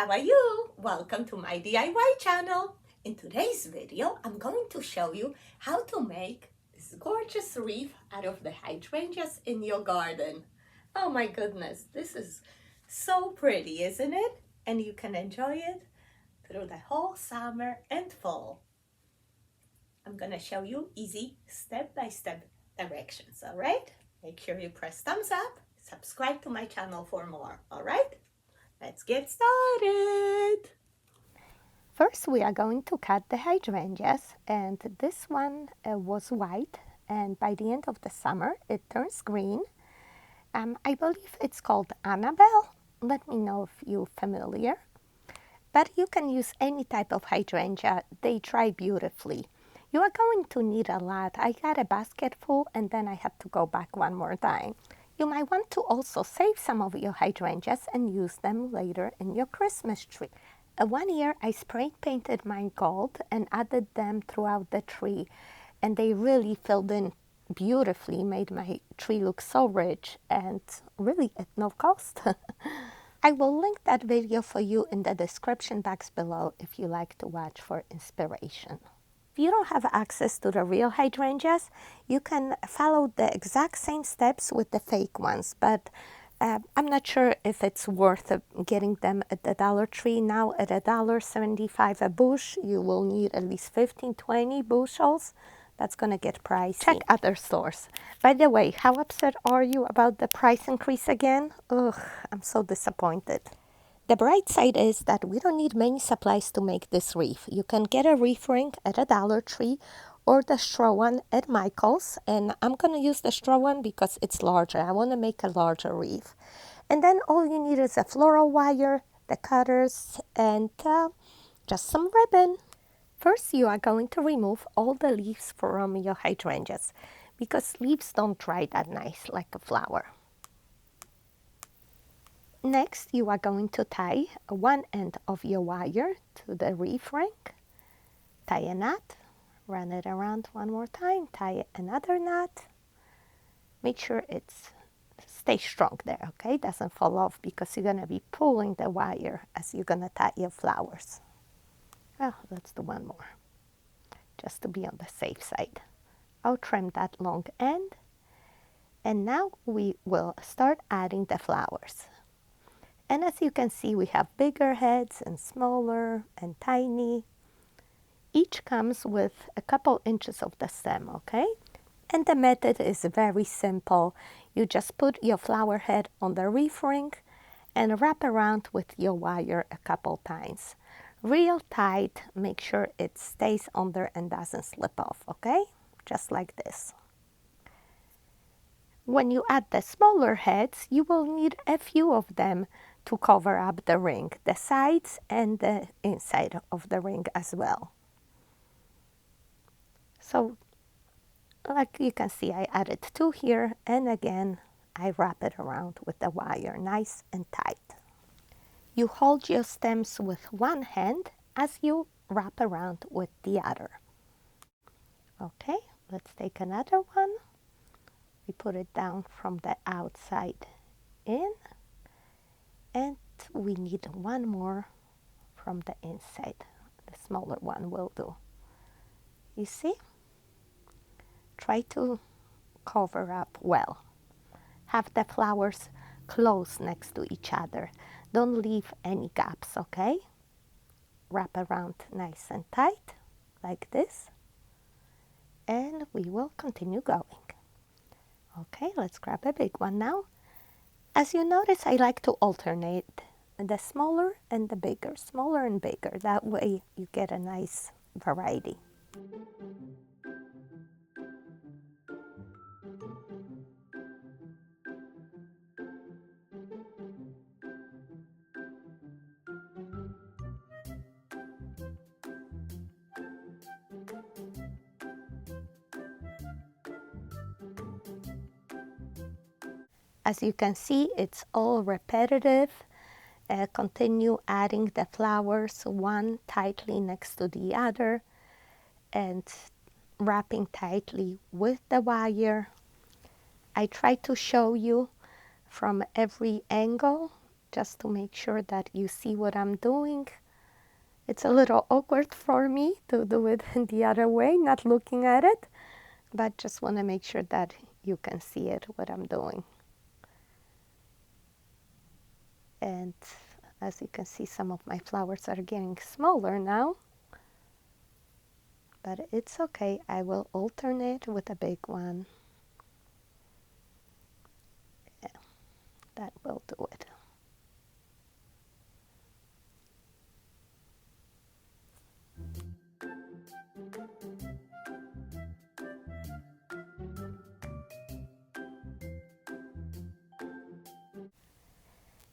how are you? Welcome to my DIY channel. In today's video, I'm going to show you how to make this gorgeous wreath out of the hydrangeas in your garden. Oh my goodness, this is so pretty, isn't it? And you can enjoy it through the whole summer and fall. I'm gonna show you easy step-by-step directions, all right? Make sure you press thumbs up, subscribe to my channel for more, all right? Let's get started. First, we are going to cut the hydrangeas, and this one was white, and by the end of the summer, it turns green. I believe it's called Annabelle. Let me know if you're familiar. But you can use any type of hydrangea. They dry beautifully. You are going to need a lot. I got a basket full, and then I had to go back one more time. You might want to also save some of your hydrangeas and use them later in your Christmas tree. One year I spray painted mine gold and added them throughout the tree, and they really filled in beautifully, made my tree look so rich and really at no cost. I will link that video for you in the description box below if you like to watch for inspiration. If you don't have access to the real hydrangeas, you can follow the exact same steps with the fake ones, but I'm not sure if it's worth getting them at the Dollar Tree. Now at $1.75 a bush, you will need at least 15-20 bushels. That's going to get pricey. Check other stores. By the way, how upset are you about the price increase again? Ugh, I'm so disappointed. The bright side is that we don't need many supplies to make this wreath. You can get a wreath ring at a Dollar Tree or the straw one at Michael's, and I'm going to use the straw one because it's larger. I want to make a larger wreath. And then all you need is a floral wire, the cutters, and just some ribbon. First, you are going to remove all the leaves from your hydrangeas because leaves don't dry that nice like a flower. Next, you are going to tie one end of your wire to the wreath ring, tie a knot, run it around one more time, tie another knot. Make sure it's stay strong there, okay? Doesn't fall off because you're going to be pulling the wire as you're going to tie your flowers. Well, let's do one more, just to be on the safe side. I'll trim that long end, and now we will start adding the flowers. And as you can see, we have bigger heads and smaller and tiny. Each comes with a couple inches of the stem, okay? And the method is very simple. You just put your flower head on the wreath ring and wrap around with your wire a couple times. Real tight, make sure it stays on there and doesn't slip off, okay? Just like this. When you add the smaller heads, you will need a few of them to cover up the ring, the sides and the inside of the ring as well. So, like you can see, I added two here, and again, I wrap it around with the wire, nice and tight. You hold your stems with one hand as you wrap around with the other. Okay, let's take another one. We put it down from the outside in, and we need one more from the inside. The smaller one will do. You see? Try to cover up well. Have the flowers close next to each other. Don't leave any gaps, okay? Wrap around nice and tight, like this. And we will continue going. Okay, let's grab a big one now. As you notice, I like to alternate the smaller and the bigger, smaller and bigger. That way you get a nice variety. As you can see, it's all repetitive. Continue adding the flowers one tightly next to the other and wrapping tightly with the wire. I try to show you from every angle just to make sure that you see what I'm doing. It's a little awkward for me to do it the other way, not looking at it, but just want to make sure that you can see it, what I'm doing. And as you can see, some of my flowers are getting smaller now, but it's okay. I will alternate with a big one. Yeah, that will do it.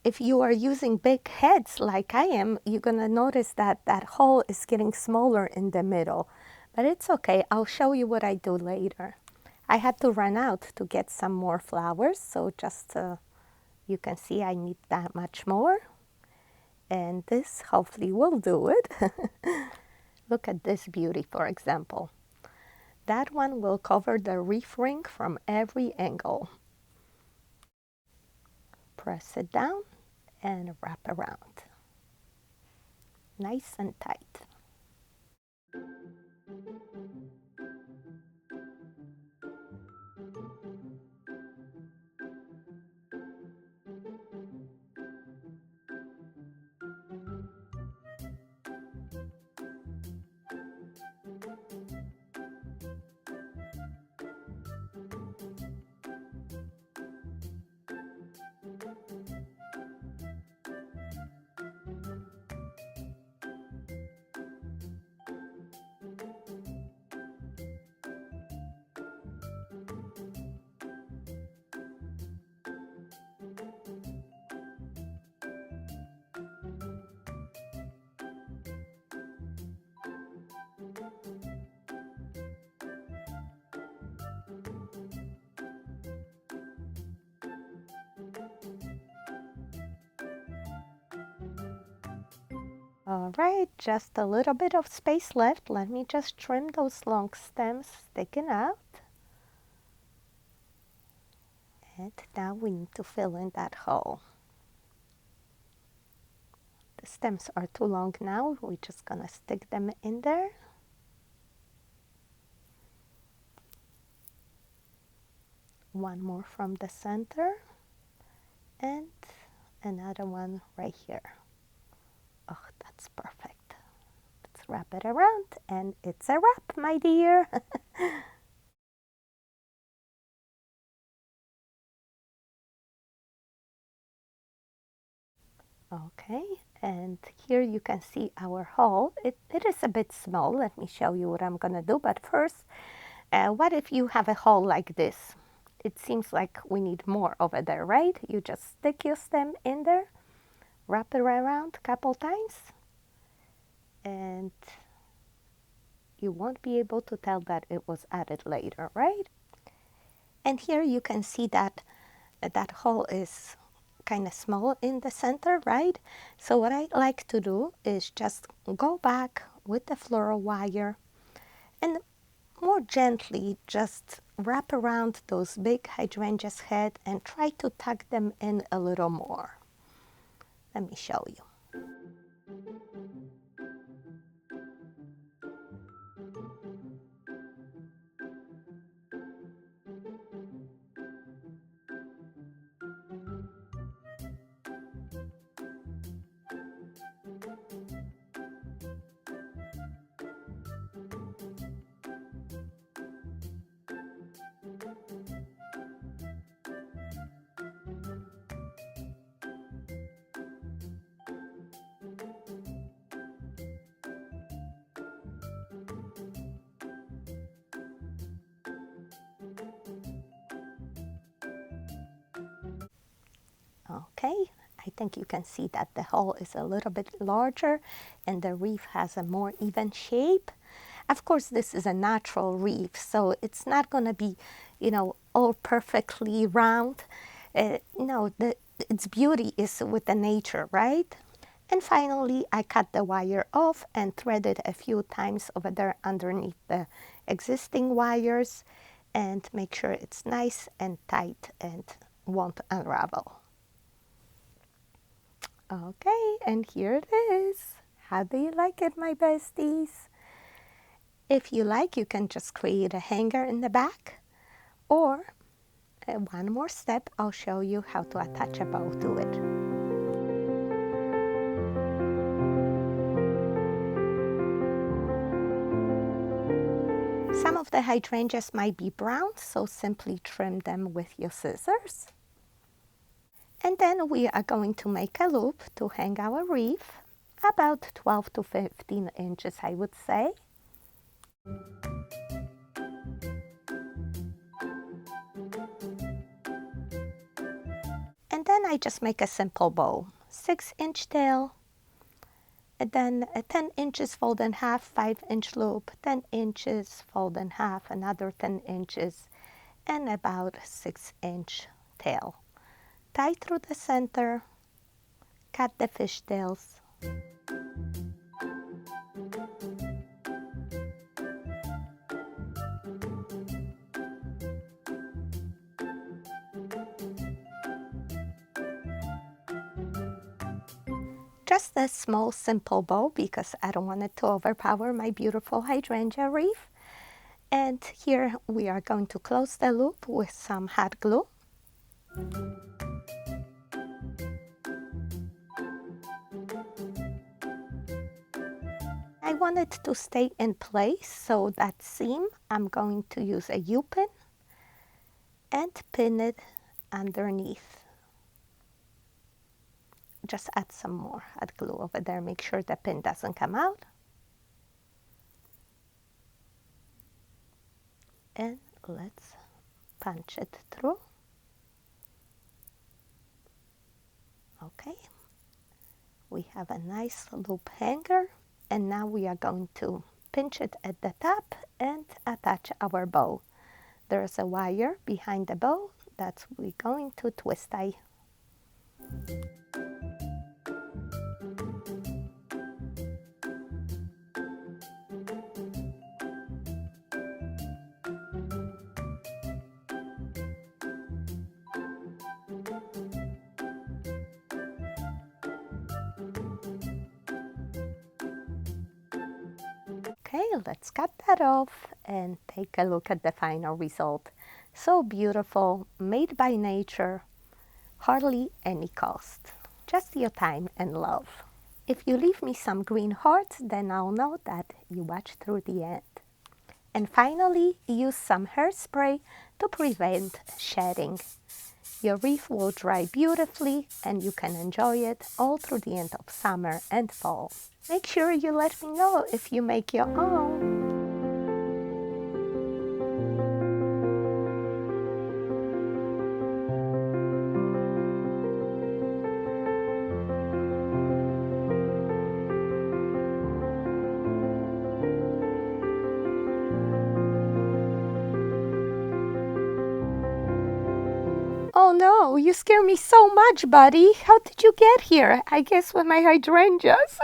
If you are using big heads like I am, you're going to notice that that hole is getting smaller in the middle. But it's okay. I'll show you what I do later. I had to run out to get some more flowers, so just you can see I need that much more. And this hopefully will do it. Look at this beauty, for example. That one will cover the reef ring from every angle. Press it down and wrap around. Nice and tight. All right, just a little bit of space left. Let me just trim those long stems sticking out. And now we need to fill in that hole. The stems are too long now. We're just gonna stick them in there. One more from the center and another one right here. Oh, that's perfect. Let's wrap it around and it's a wrap, my dear. Okay, and here you can see our hole. It is a bit small. Let me show you what I'm gonna do. But first, what if you have a hole like this? It seems like we need more over there, right? You just stick your stem in there, wrap it around a couple times, and you won't be able to tell that it was added later, right? And here you can see that that hole is kind of small in the center, right? So what I like to do is just go back with the floral wire and more gently just wrap around those big hydrangeas head and try to tuck them in a little more. Let me show you. Okay, I think you can see that the hole is a little bit larger and the reef has a more even shape. Of course, this is a natural reef, so it's not going to be, all perfectly round. No, its beauty is with the nature, right? And finally, I cut the wire off and threaded a few times over there underneath the existing wires and make sure it's nice and tight and won't unravel. Okay, and here it is. How do you like it, my besties? If you like, you can just create a hanger in the back, or one more step, I'll show you how to attach a bow to it. Some of the hydrangeas might be brown, so simply trim them with your scissors. And then we are going to make a loop to hang our wreath, about 12 to 15 inches, I would say. And then I just make a simple bow, 6-inch tail, and then a 10 inches fold in half, 5-inch loop, 10 inches fold in half, another 10 inches, and about 6-inch tail. Tie through the center, cut the fishtails. Just a small simple bow because I don't want it to overpower my beautiful hydrangea wreath. And here we are going to close the loop with some hot glue. I want it to stay in place, so that seam I'm going to use a U-pin and pin it underneath. Just add some more hot glue over there, make sure the pin doesn't come out. And let's punch it through. Okay, we have a nice loop hanger, and now we are going to pinch it at the top and attach our bow. There's a wire behind the bow that we're going to twist tie. Okay, let's cut that off and take a look at the final result. So beautiful, made by nature, hardly any cost, just your time and love. If you leave me some green hearts, then I'll know that you watched through the end. And finally, use some hairspray to prevent shedding. Your wreath will dry beautifully and you can enjoy it all through the end of summer and fall. Make sure you let me know if you make your own. Oh no, you scare me so much, buddy. How did you get here? I guess with my hydrangeas.